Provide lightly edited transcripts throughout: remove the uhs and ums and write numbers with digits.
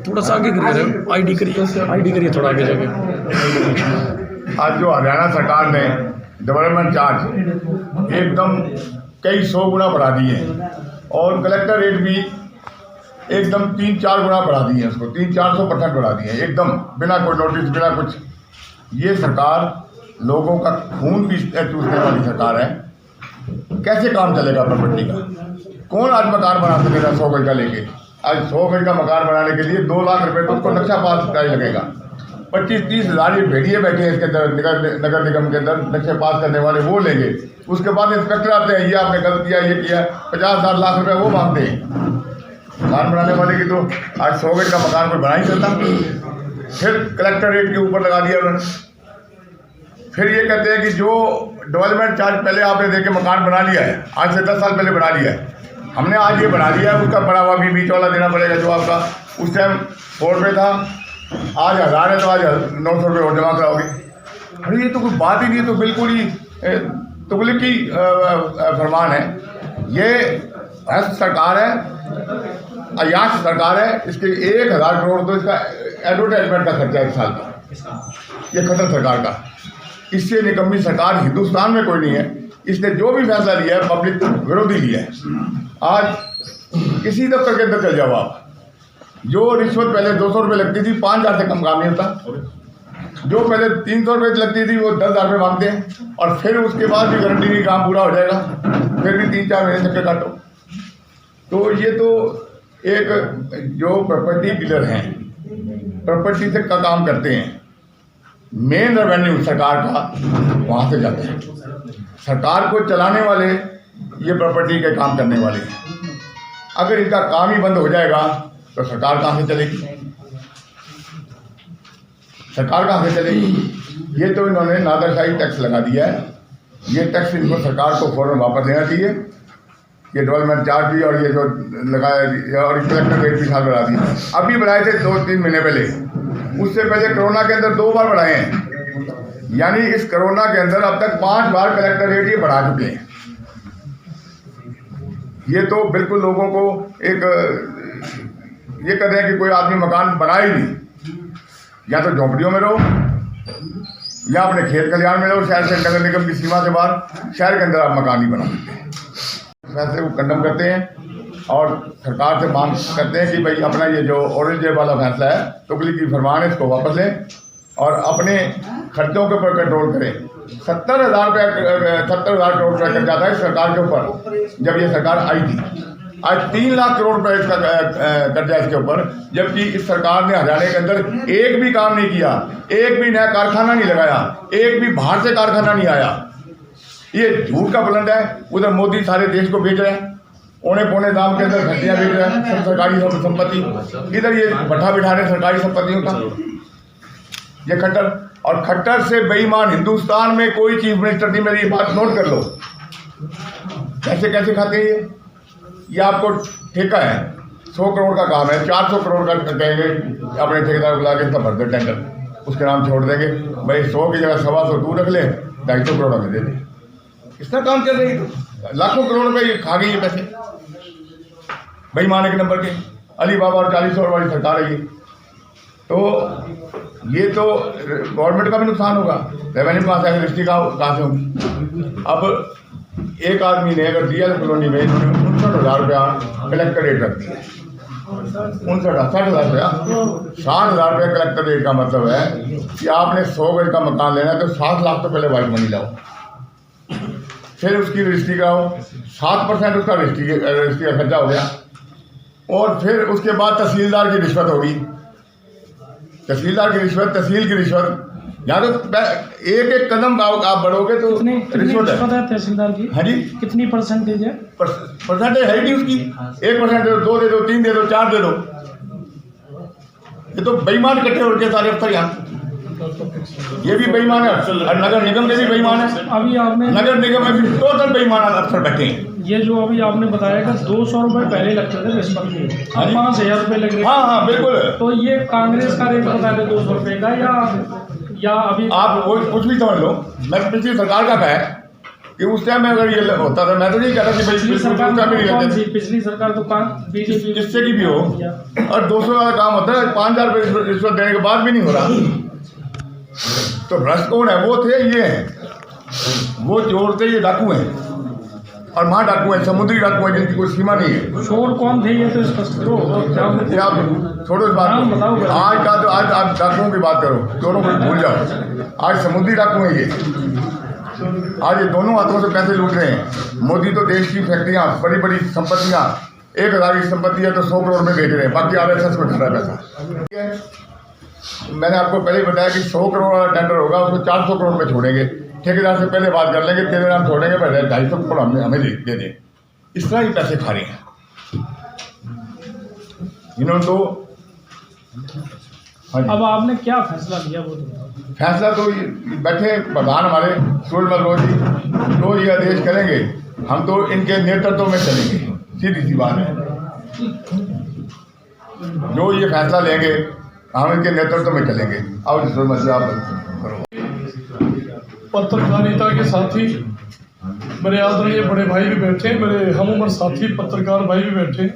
थोड़ा सा आगे करिए, आईडी करिए थोड़ा आगे जाके। आज जो हरियाणा सरकार ने डेवलपमेंट चार्ज एकदम कई 100 गुना बढ़ा दिए हैं और कलेक्टर रेट भी एकदम 3-4 गुना बढ़ा दिए हैं, उसको 300-400% बढ़ा दिए हैं एकदम बिना कोई नोटिस, बिना कुछ। ये सरकार लोगों का खून भी चूसने वाली सरकार है। कैसे काम चलेगा प्रॉपर्टी का? कौन आज मकान बना सकेगा 100 गज का लेके? आज 100 गज का मकान बनाने के लिए 2 लाख रुपए तो उसको नक्शा पास का ही लगेगा। 25-30 हज़ार ये भेड़िए बैठे हैं इसके अंदर, नगर निगम के अंदर नक्शे पास करने वाले, वो लेंगे। उसके बाद इंस्पेक्टर आते हैं, ये आपने गलत किया, ये किया, 50,000 लाख रुपए वो मांगते हैं। मकान बनाने वाले की तो आज 100 गज का मकान कोई बना ही सकता। फिर कलेक्टर रेट के ऊपर लगा दिया उन्होंने। फिर ये कहते हैं कि जो डेवलपमेंट चार्ज पहले आपने देके मकान बना लिया है, आज से 10 साल पहले बना लिया है, हमने आज ये बना लिया है, उसका बड़ा हुआ भी बीच वाला देना पड़ेगा जो आपका उस टाइम 100 रुपये था, आज 1000 है तो आज 900 रुपये और जमा कराओगे। अरे ये तो कोई बात ही नहीं है, तो बिल्कुल ही तुगलक की फरमान है। ये भ्रष्ट सरकार है, अयाश सरकार है। इसके 1000 करोड़ तो इसका एडवर्टाइजमेंट का खर्चा है 1 साल का। ये खतर सरकार का, इससे निकम्मी सरकार हिंदुस्तान में कोई नहीं है। इसने जो भी फैसला लिया है पब्लिक विरोधी लिया है। आज किसी दफ्तर के अंदर चल जाओ आप, जो रिश्वत पहले 200 रुपये लगती थी, 5,000 से कम काम नहीं होता। जो पहले 300 रुपये लगती थी वो 10,000 रुपये मांगते हैं, और फिर उसके बाद भी गारंटी नहीं काम पूरा हो जाएगा, फिर भी 3-4 महीने चक्कर काटो। तो ये तो एक जो प्रॉपर्टी डीलर हैं, प्रॉपर्टी से का काम करते हैं, मेन रेवेन्यू सरकार का वहाँ से जाता है। सरकार को चलाने वाले ये प्रॉपर्टी के काम करने वाले हैं। अगर इनका काम ही बंद हो जाएगा तो सरकार कहाँ से चलेगी? सरकार कहाँ से चलेगी? ये तो इन्होंने नादरशाही टैक्स लगा दिया है। ये टैक्स इनको सरकार को फौरन वापस देना चाहिए। ये डेवलपमेंट चार्ज भी और ये जो लगाया और कलेक्टर रेट भी साल बढ़ा दिया। अभी बढ़ाए थे 2-3 महीने पहले, उससे पहले कोरोना के अंदर 2 बार बढ़ाए हैं। यानी इस कोरोना के अंदर अब तक 5 बार कलेक्टर रेट ये बढ़ा चुके हैं। ये तो बिल्कुल लोगों को एक ये कर रहे हैं कि कोई आदमी मकान बना ही नहीं, या तो झोंपड़ियों में रहो या अपने खेत खलिहान में रहो, शहर से नगर निगम की सीमा से बाहर, शहर के अंदर आप मकान नहीं बना सकते। फैसले को कंडम करते हैं और सरकार से मांग करते हैं कि भाई अपना ये जो औरंगजेब वाला फैसला है, तुगलक की फरमान है, इसको वापस लें और अपने खर्चों के ऊपर कंट्रोल करें। 70,000 करोड़ रुपये कर्जा था इस सरकार के ऊपर जब ये सरकार आई थी। आज 3 लाख करोड़ रुपये इसका कर्जा इसके ऊपर, जबकि इस सरकार ने हरियाणा के अंदर एक भी काम नहीं किया, एक भी नया कारखाना नहीं लगाया, एक भी बाहर से कारखाना नहीं आया। ये झूठ का बुलंद है। उधर मोदी सारे देश को बेच रहे हैं, औने पौने दाम के अंदर फैक्ट्रियाँ बेच रहे हैं, सब सरकारी संपत्ति। इधर ये भट्ठा बिठा रहे सरकारी संपत्तियों का। ये खट्टर और खट्टर से बेईमान हिंदुस्तान में कोई चीफ मिनिस्टर नहीं। मेरी बात नोट कर लो, कैसे कैसे खाते हैं ये आपको ठेका है, 100 करोड़ का काम है, 400 करोड़ का कहेंगे अपने ठेकेदार बुला के भर दे टेंडर, उसके नाम छोड़ देंगे। भाई 100 की जगह 125 तू रख ले, 250 करोड़ हमें दे दे। कितना काम चल रही है? लाखों करोड़ रुपए खा गई ये पैसे बेईमाने के नंबर के। अली बाबा और 40 और वाली सरकार है ये। तो ये तो गवर्नमेंट का भी नुकसान होगा, रेवेन्यू कहाँ से आएगा, रजिस्ट्री कहाँ से होगी। अब एक आदमी ने अगर डीएल कॉलोनी में इन्होंने 59,000 रुपया कलेक्टर रेट रख दिया, 60,000 रुपया 60,000 रुपया कलेक्टर रेट का मतलब है कि आपने 100 गज का मकान लेना है तो 7 लाख तो पहले वाइट मनी लाओ, फिर उसकी रजिस्ट्री कराओ, 7% उसका रजिस्ट्री का खर्चा हो गया, और फिर उसके बाद तहसीलदार की रिश्वत होगी। तहसीलदार की रिश्वत, तहसील की रिश्वत, यहाँ तो एक कदम आप बढ़ोगे तो रिश्वत है तहसीलदार की। हाँ जी, कितनी परसेंटेज है? परसेंटेज है नहीं उसकी। 1% दे दो, 2 दे दो, 3 दे दो, 4 दे दो। ये तो बेईमान इकट्ठे हो रखे सारे अफसर यहाँ। ये भी बेईमान है और नगर निगम के भी बेईमान है। अभी आपने नगर निगम में भी टोटल बेईमान अफसर बैठे हैं। ये जो अभी आपने बताया कि 200 रुपये पहले लगते थे रिश्वत के, 5,000 रुपये लग रहे। हाँ बिल्कुल। तो ये कांग्रेस का रेट बता दे 200 रुपये का, या अभी आप कुछ भी समझ लो। मैं पिछली सरकार का है, कि उस टाइम में अगर ये होता था, मैं तो नहीं कह रहा कि भाई पिछली उस सरकार टाइम में नहीं कौन लेते सी? पिछली सरकार तो बीजेपी जिससे की भी हो, और 200 का काम होता है, 5,000 रुपये रिश्वत देने के बाद भी नहीं हो रहा। तो भ्रष्ट कौन है? वो थे, ये हैं, वो चोर थे, ये डाकू हैं, और वहाँ डाकू हैं, समुद्री डाकू हैं जिनकी कोई सीमा नहीं है। चोर कौन थे ये तो स्पष्ट करो। ये आप छोड़ो इस बात को, आज का तो आज डाकुओं की बात करो, चोरों को भूल जाओ। आज समुद्री डाकू हैं ये, आज ये दोनों हाथों से पैसे लूट रहे हैं। मोदी तो देश की फैक्ट्रियाँ, बड़ी बड़ी संपत्तियाँ, 1,000 की संपत्ति है तो 100 करोड़ में बेच रहे हैं, बाकी RSS को ठहरा पैसा। ठीक है, मैंने आपको पहले ही बताया कि 100 करोड़ वाला टेंडर होगा, उसको 400 करोड़ में छोड़ेंगे। ठेकेदार से पहले बात कर लेंगे, तेरे नाम छोड़ेंगे, पहले 250 करोड़ हमें दे दें। इस तरह ही पैसे खा रहे हैं इन्होंने तो। हाँ जी, अब आपने क्या फैसला लिया वो तो बताओ। फैसला तो बैठे प्रधान हमारे सूर्यमल रोज ये आदेश करेंगे, हम तो इनके नेतृत्व में चलेंगे, सीधी सी बात है। जो ये फैसला लेंगे हम इनके नेतृत्व में चलेंगे। अब सूर्यमल जी आप करो। पत्रकारिता के साथी मेरे आदरणीय बड़े भाई भी बैठे, मेरे हम उम्र साथी पत्रकार भाई भी बैठे।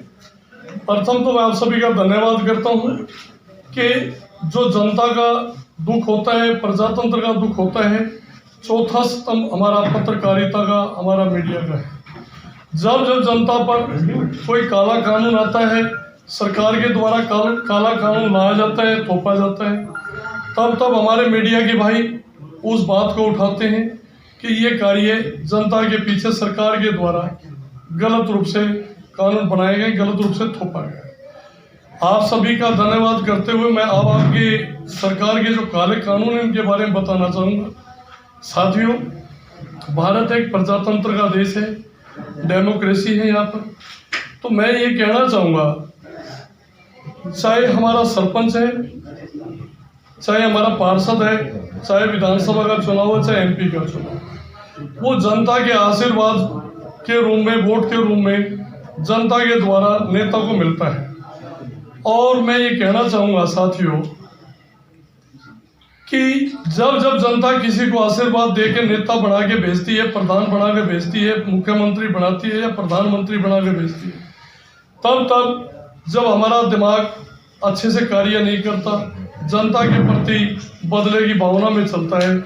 प्रथम तो मैं आप सभी का धन्यवाद करता हूँ कि जो जनता का दुख होता है, प्रजातंत्र का दुख होता है, चौथा स्तंभ हमारा पत्रकारिता का, हमारा मीडिया का है। जब जब जनता पर कोई काला कानून आता है, सरकार के द्वारा काला कानून लाया जाता है, थोपा जाता है, तब तब हमारे मीडिया के भाई उस बात को उठाते हैं कि ये कार्य जनता के पीछे सरकार के द्वारा गलत रूप से कानून बनाए गए, गलत रूप से थोपा गया। आप सभी का धन्यवाद करते हुए मैं अब आपके सरकार के जो काले कानून हैं उनके बारे में बताना चाहूँगा। साथियों, भारत एक प्रजातंत्र का देश है, डेमोक्रेसी है यहाँ पर। तो मैं ये कहना चाहूँगा, चाहे हमारा सरपंच है, चाहे हमारा पार्षद है, चाहे विधानसभा का चुनाव है, चाहे MP का चुनाव, वो जनता के आशीर्वाद के रूप में, वोट के रूप में जनता के द्वारा नेता को मिलता है। और मैं ये कहना चाहूँगा साथियों कि जब जब जनता किसी को आशीर्वाद दे के नेता बना के भेजती है, प्रधान बना के भेजती है, मुख्यमंत्री बनाती है या प्रधानमंत्री बना के भेजती है, तब तब जब हमारा दिमाग अच्छे से कार्य नहीं करता, जनता के प्रति बदले की भावना में चलता है,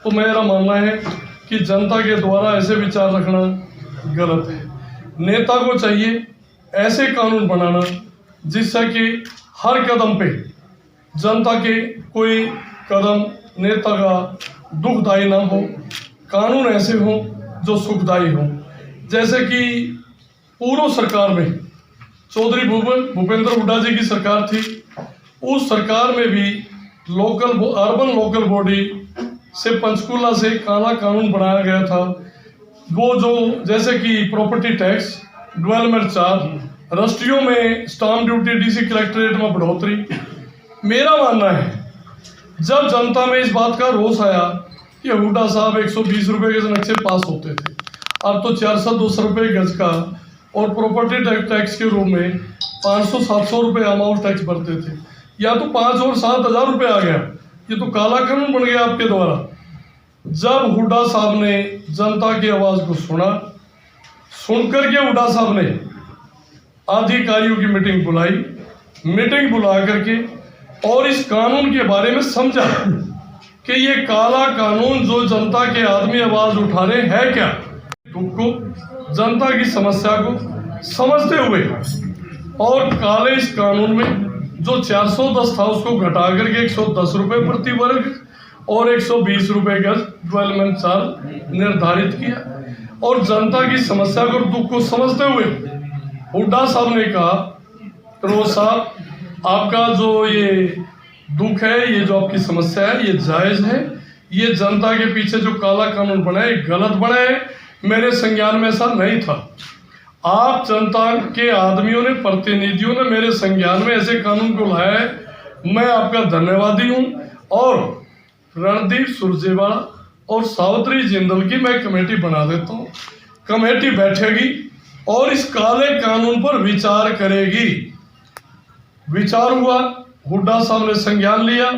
तो मेरा मानना है कि जनता के द्वारा ऐसे विचार रखना गलत है। नेता को चाहिए ऐसे कानून बनाना जिससे कि हर कदम पे जनता के कोई कदम नेता का दुखदायी ना हो, कानून ऐसे हों जो सुखदायी हों। जैसे कि पूर्व सरकार में चौधरी भूपेंद्र हुड्डा जी की सरकार थी, उस सरकार में भी अर्बन लोकल बॉडी से पंचकूला से काला कानून बनाया गया था। वो जो जैसे कि प्रॉपर्टी टैक्स, डेवलपमेंट चार्ज, रजिस्ट्रियों में स्टाम्प ड्यूटी, DC कलेक्ट्रेट में बढ़ोतरी। मेरा मानना है जब जनता में इस बात का रोष आया कि हुड्डा साहब 120 रुपये के नक्शे पास होते थे, अब तो 400-200 रुपये गज का, और प्रॉपर्टी टैक्स के रूप में 500-700 रुपये अमाउंट टैक्स भरते थे, या तो 5 और 7 हज़ार रुपये आ गया। ये तो काला कानून बन गया आपके द्वारा। जब हुड्डा साहब ने जनता की आवाज़ को सुन करके हुड्डा साहब ने अधिकारियों की मीटिंग बुला करके और इस कानून के बारे में समझा कि ये काला कानून जो जनता के आदमी आवाज उठा रहे हैं क्या, दुख को, जनता की समस्या को समझते हुए, और काले इस कानून में जो 410 था उसको घटा करके 110 रुपये प्रति वर्ग और 120 रुपये गज डेवलपमेंट चार्ज निर्धारित किया। और जनता की समस्या को, दुख को समझते हुए हुड्डा साहब ने कहा, रोज साहब आपका जो ये दुख है, ये जो आपकी समस्या है, ये जायज़ है। ये जनता के पीछे जो काला कानून बना है गलत बना है, मेरे संज्ञान में ऐसा नहीं था। आप जनता के आदमियों ने, प्रतिनिधियों ने मेरे संज्ञान में ऐसे कानून को लाया है, मैं आपका धन्यवादी हूँ। और रणदीप सुरजेवाला और सावित्री जिंदल की मैं कमेटी बना देता हूँ। कमेटी बैठेगी और इस काले कानून पर विचार करेगी। विचार हुआ, हुड्डा साहब ने संज्ञान लिया,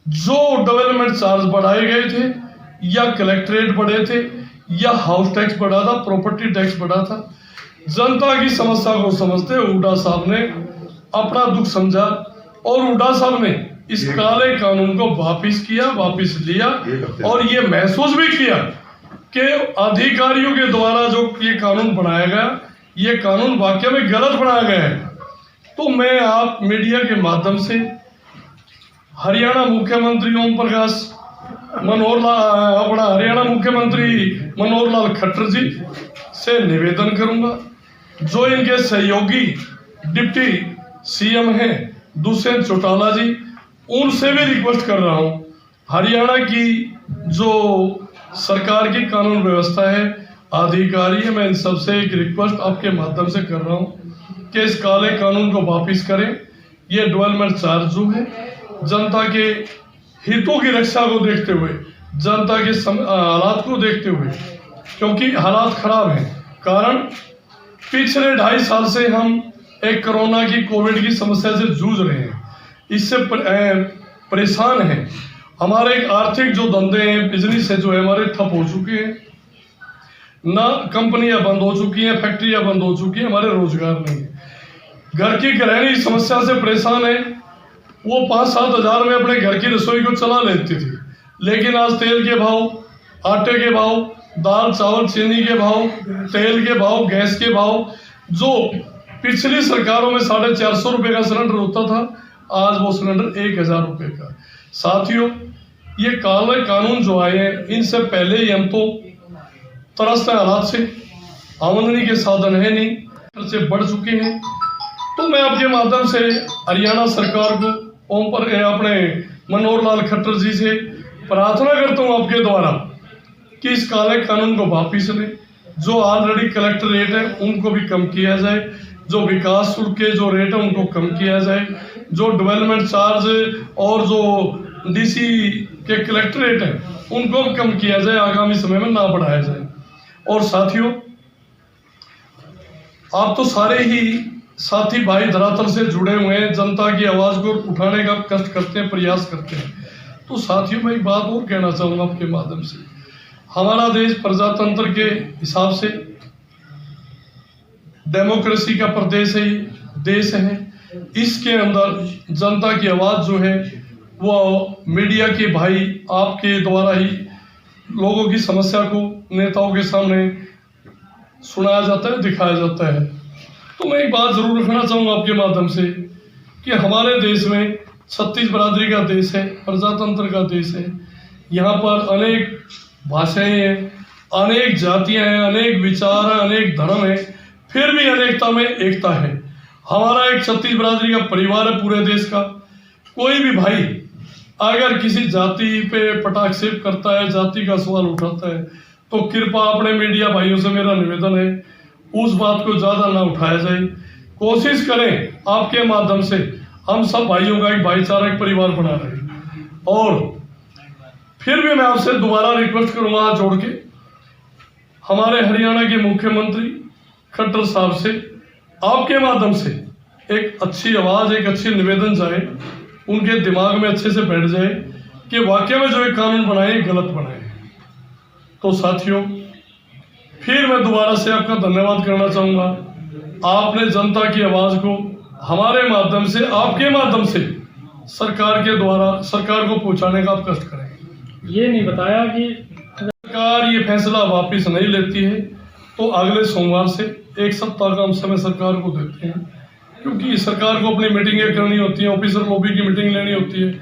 जो डेवलपमेंट चार्ज बढ़ाए गए थे या कलेक्ट्रेट बढ़े थे या हाउस टैक्स बढ़ा था, प्रॉपर्टी टैक्स बढ़ा था। जनता की समस्या को समझते हुड्डा साहब ने अपना दुख समझा और हुड्डा साहब ने इस काले कानून को वापिस लिया और ये महसूस भी किया कि अधिकारियों के द्वारा जो ये कानून बनाया गया, ये कानून वाकई में गलत बनाया गया है। तो मैं आप मीडिया के माध्यम से हरियाणा मुख्यमंत्री ओम प्रकाश हरियाणा मुख्यमंत्री मनोहर लाल खट्टर जी से निवेदन करूंगा, जो इनके सहयोगी डिप्टी सीएम हैं दुष्यंत चौटाला जी, उनसे भी रिक्वेस्ट कर रहा हूं, हरियाणा की जो सरकार की कानून व्यवस्था है, अधिकारी है, मैं इन सबसे एक रिक्वेस्ट आपके माध्यम से कर रहा हूं कि इस काले कानून को वापिस करें। ये डेवलपमेंट चार्ज जो है जनता के हितों की रक्षा को देखते हुए, जनता के हालात को देखते हुए, क्योंकि हालात खराब हैं, कारण पिछले 2.5 साल से हम एक कोरोना की कोविड की समस्या से जूझ रहे हैं, इससे परेशान हैं। हमारे आर्थिक जो धंधे हैं, बिजनेस है जो है हमारे ठप हो चुके हैं, ना कंपनियां बंद हो चुकी हैं, फैक्ट्रियां बंद हो चुकी हैं, हमारे रोजगार नहीं है। घर की गृहिणी समस्या से परेशान है, वो 5-7 हज़ार में अपने घर की रसोई को चला लेती थी, लेकिन आज तेल के भाव, आटे के भाव, दाल चावल चीनी के भाव, तेल के भाव, गैस के भाव, जो पिछली सरकारों में 450 रुपये का सिलेंडर होता था, आज वो सिलेंडर 1000 रुपये का। साथियों, ये काले कानून जो आए हैं, इनसे पहले ही हम तो तरसते हालात से, आमदनी के साधन है नहीं, से बढ़ चुके हैं। तो मैं आपके माध्यम से हरियाणा सरकार को अपने मनोहर लाल खट्टर जी से प्रार्थना करता हूँ आपके द्वारा कि इस काले कानून को वापिस लें, जो ऑलरेडी कलेक्टर रेट है उनको भी कम किया जाए, जो विकास शुल्क के जो रेट है उनको कम किया जाए, जो डेवलपमेंट चार्ज और जो डीसी के कलेक्टर रेट है उनको भी कम किया जाए, आगामी समय में ना बढ़ाया जाए। और साथियों, आप तो सारे ही साथी भाई धरातल से जुड़े हुए हैं, जनता की आवाज को उठाने का कष्ट करते हैं, प्रयास करते हैं। तो साथियों, मैं एक बात और कहना चाहूंगा आपके माध्यम से, हमारा देश प्रजातंत्र के हिसाब से डेमोक्रेसी का प्रदेश है, देश है। इसके अंदर जनता की आवाज जो है वो मीडिया के भाई आपके द्वारा ही लोगों की समस्या को नेताओं के सामने सुनाया जाता है, दिखाया जाता है। तो मैं एक बात जरूर रखना चाहूँगा आपके माध्यम से कि हमारे देश में 36 बरादरी का देश है, प्रजातंत्र का देश है। यहाँ पर अनेक भाषाएं हैं, अनेक जातियां हैं, अनेक विचार हैं, अनेक धर्म है, फिर भी अनेकता में एकता है। हमारा एक 36 बरादरी का परिवार है पूरे देश का। कोई भी भाई अगर किसी जाति पे पटाक्षेप करता है, जाति का सवाल उठाता है, तो कृपा अपने मीडिया भाइयों से मेरा निवेदन है उस बात को ज़्यादा ना उठाया जाए। कोशिश करें आपके माध्यम से हम सब भाइयों का एक भाईचारा, एक परिवार बना रहे। और फिर भी मैं आपसे दोबारा रिक्वेस्ट करूँगा हाथ जोड़ के, हमारे हरियाणा के मुख्यमंत्री खट्टर साहब से आपके माध्यम से एक अच्छी आवाज़, एक अच्छी निवेदन जाए, उनके दिमाग में अच्छे से बैठ जाए कि वाकई में जो एक कानून बनाए गलत बनाए। तो साथियों, फिर मैं दोबारा से आपका धन्यवाद करना चाहूँगा। आपने जनता की आवाज़ को हमारे माध्यम से, आपके माध्यम से सरकार के द्वारा सरकार को पहुँचाने का आप कष्ट करेंगे। ये नहीं बताया कि सरकार ये फैसला वापस नहीं लेती है तो अगले सोमवार से 1 सप्ताह का हम समय सरकार को देते हैं, क्योंकि सरकार को अपनी मीटिंगें करनी होती हैं, ऑफिसर लॉबी की मीटिंग लेनी होती है।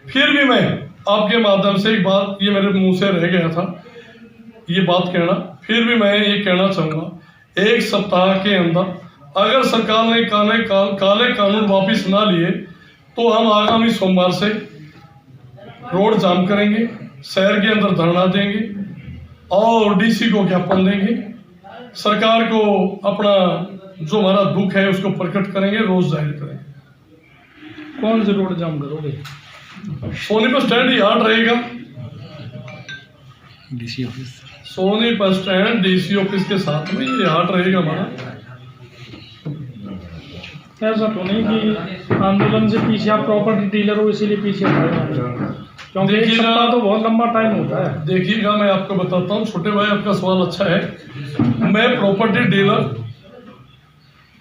फिर भी मैं आपके माध्यम से एक बात, ये मेरे मुंह से रह गया था ये बात कहना, फिर भी मैं ये कहना चाहूँगा, 1 सप्ताह के अंदर अगर सरकार ने काले कानून वापस ना लिए तो हम आगामी सोमवार से रोड जाम करेंगे, शहर के अंदर धरना देंगे और डीसी को ज्ञापन देंगे, सरकार को अपना जो हमारा दुख है उसको प्रकट करेंगे, रोज जाहिर करेंगे। कौन से रोड जाम करोगे? सोनीपत स्टैंड यार्ड रहेगा, DC office, Sonipat stand DC office के साथ में ये यार्ड रहेगा हमारा। ऐसा तो नहीं कि आंदोलन से पीछे आप प्रॉपर्टी डीलर हो इसीलिए पीछे हटाए? क्योंकि एक सप्ताह तो बहुत लंबा टाइम होता है। देखिएगा, मैं आपको बताता हूँ छोटे भाई, आपका सवाल अच्छा है। मैं प्रॉपर्टी डीलर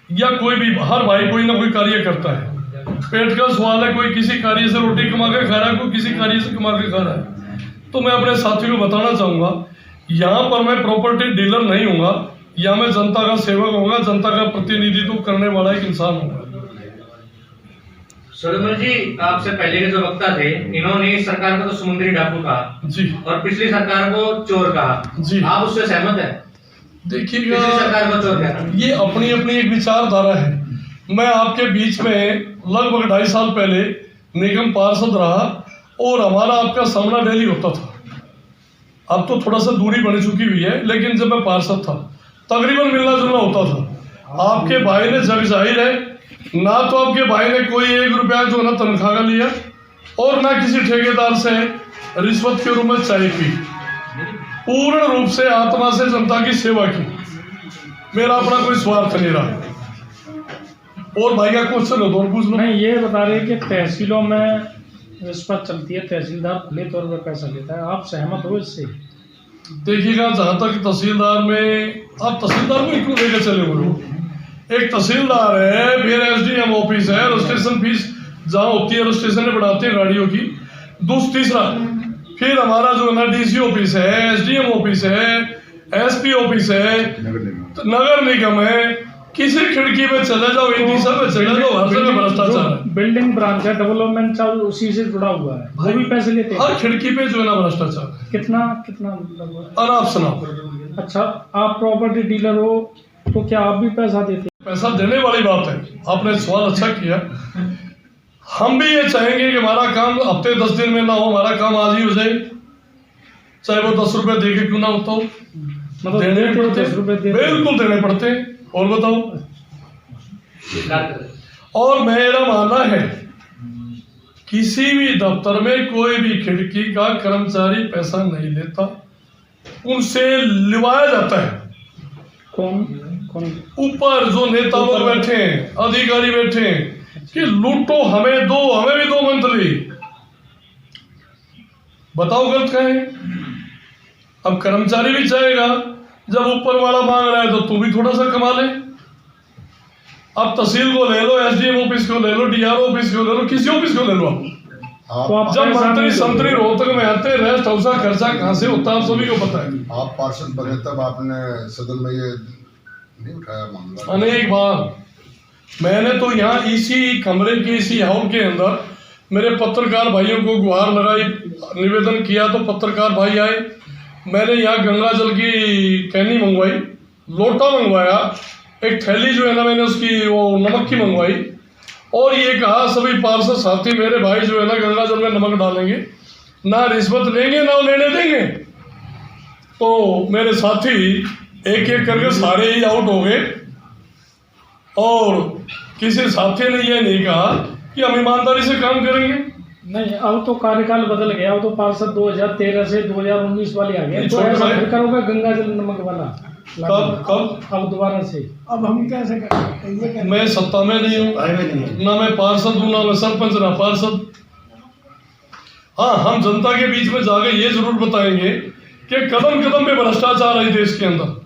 या कोई भी, हर भाई कोई ना कोई कार्य करता है। पेट का सवाल है, कोई किसी कार्य से रोटी कमा के खा रहा है, कोई किसी कार्य से कमा के खा रहा है। तो मैं अपने साथियों को बताना चाहूँगा, यहाँ पर मैं प्रॉपर्टी डीलर नहीं हूँगा, या मैं जनता का सेवक होगा, जनता का प्रतिनिधित्व करने वाला एक इंसान होगा। सुरेंद्र जी, आपसे पहले के जो वक्ता थे, इन्होंने इस सरकार को तो समुद्री डाकू कहा जी, और पिछली सरकार को चोर कहा जी। आप उससे सहमत हैं? देखिएगा, पिछली सरकार को चोर कहना, ये अपनी अपनी एक विचारधारा है। मैं आपके बीच में लगभग 2.5 साल पहले निगम पार्षद रहा और हमारा आपका सामना डेली होता था। अब तो थोड़ा सा दूरी बन चुकी हुई है, लेकिन जब मैं पार्षद था तकरीबन मिलना जुलना होता था। आपके भाई ने, जग जाहिर है, ना तो आपके भाई ने कोई 1 रुपया जो ना तनख्वाह का लिया और ना किसी ठेकेदार से रिश्वत के रूप में चाय पी। पूर्ण रूप से आत्मा से जनता की सेवा की। मेरा अपना कोई स्वार्थ नहीं रहा। और भाई का क्वेश्चन हो तो पूछ लो। नहीं, ये बता रहे कि तहसीलों में रिश्वत चलती है, तहसीलदार खुले तौर पर पैसा लेता है, आप सहमत हो इससे? देखिएगा, जहाँ तक तहसीलदार में, आप तहसीलदार को क्यों लेकर चले बोलो? एक तहसीलदार है, फिर SDM ऑफिस है, रजिस्ट्रेशन फीस जहाँ होती है रजिस्ट्रेशन में बढ़ाते हैं गाड़ियों की। तीसरा फिर हमारा जो है ना DC ऑफिस है, SDM ऑफिस है, SP ऑफिस है, नगर निगम है। किसी खिड़की पे चले जाओ, सब पे चले जाओ, हर जगह भ्रष्टाचार है। बिल्डिंग ब्रांच है, डेवलपमेंट चार्ज उसी से जुड़ा हुआ है, वो भी पैसे लेते हैं। हर खिड़की पे जो है ना भ्रष्टाचार है। कितना मतलब? अनाप शनाप। अच्छा, आप प्रॉपर्टी डीलर हो तो क्या आप भी पैसा देते हैं? पैसा देने वाली बात है। आपने सवाल अच्छा किया। हम भी ये चाहेंगे कि हमारा काम हफ्ते 10 दिन में ना हो, हमारा काम आज ही हो जाए, चाहे वो 10 रुपए दे के क्यों ना होता हो। मतलब देने देते हो, पड़ते 10 रुपए देते हो? बिल्कुल देने पड़ते हैं। और बताओ, और मेरा मानना है किसी भी दफ्तर में कोई भी खिड़की का कर्मचारी पैसा नहीं लेता, उनसे लिवाया जाता है। कौन कौन? ऊपर जो नेता लोग बैठे हैं, अधिकारी बैठे हैं कि लूटो, हमें दो, हमें भी दो मंथली। बताओ गलत क्या है? अब कर्मचारी भी चाहेगा, जब ऊपर वाला मांग रहा है तो तू भी थोड़ा सा कमा ले। अब तहसील को ले लो, SDM ऑफिस को ले लो, DRO ऑफिस को ले लो, किसी ऑफिस को ले लो। तो आप जब पैसा मंत्री नहीं संतरी देते? रोहतक में आते, रेस्ट हाउस का खर्चा कहाँ से होता है आप सभी को पता है। आप पार्षद बने तब आपने सदन में ये नहीं उठाया मामला? अनेक बार मैंने तो यहाँ इसी कमरे के, इसी हॉल के अंदर मेरे पत्रकार भाइयों को गुहार लगाई, निवेदन किया, तो पत्रकार भाई आए। मैंने यहाँ गंगा जल की कैनी मंगवाई, लोटा मंगवाया, एक थैली जो है ना मैंने उसकी वो नमक की मंगवाई, और ये कहा सभी पार्षद साथी मेरे भाई जो है ना गंगा जल में नमक डालेंगे, ना रिश्वत लेंगे ना लेने देंगे। तो मेरे साथी एक एक करके सारे ही आउट हो गए, और किसी साथी ने ये नहीं कहा कि हम ईमानदारी से काम करेंगे। नहीं, अब तो कार्यकाल बदल गया, अब तो पार्षद 2013 से 2019 वाले आ गए, तो छोटे ऐसा भाई। फिर करोगे गंगा जल नमक वाला? कब अब दोबारा से? अब हम कैसे करें? मैं सत्ता में नहीं हूँ, ना मैं पार्षद हूँ, ना मैं सरपंच, ना पार्षद। हाँ, हम जनता के बीच में जाके ये जरूर बताएंगे कि कदम कदम पे भ्रष्टाचार है देश के अंदर।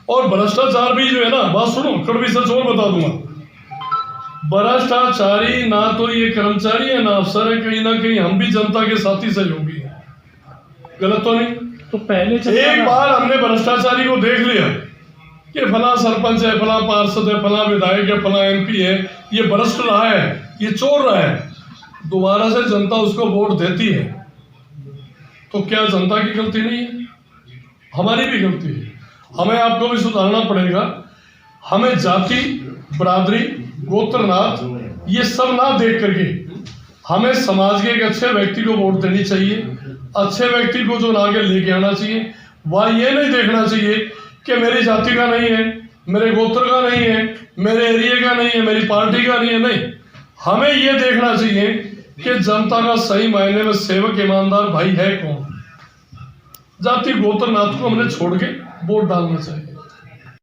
और भ्रष्टाचार भी जो है ना, बात सुनो, कड़वी सच और बता दूंगा, भ्रष्टाचारी ना तो ये कर्मचारी है ना अफसर है, कहीं ना कहीं हम भी जनता के साथी सहयोगी हैं। गलत तो नहीं? तो पहले एक बार हमने भ्रष्टाचारी को देख लिया कि फला सरपंच है, फला पार्षद है, फला विधायक है, फला MP है, ये भ्रष्ट रहा है, ये चोर रहा है, दोबारा से जनता उसको वोट देती है, तो क्या जनता की गलती नहीं है? हमारी भी गलती है। हमें आपको भी सुधारना पड़ेगा। हमें जाति, बरादरी, गोत्रनाथ ये सब ना देख करके हमें समाज के एक अच्छे व्यक्ति को वोट देनी चाहिए, अच्छे व्यक्ति को जो आगे लेके आना चाहिए। वह ये नहीं देखना चाहिए कि मेरी जाति का नहीं है, मेरे गोत्र का नहीं है, मेरे एरिया का नहीं है, मेरी पार्टी का नहीं है। नहीं, हमें ये देखना चाहिए कि जनता का सही मायने में सेवक ईमानदार भाई है कौन। जाति गोत्रनाथ को हमने छोड़ के वोट डालना चाहिए।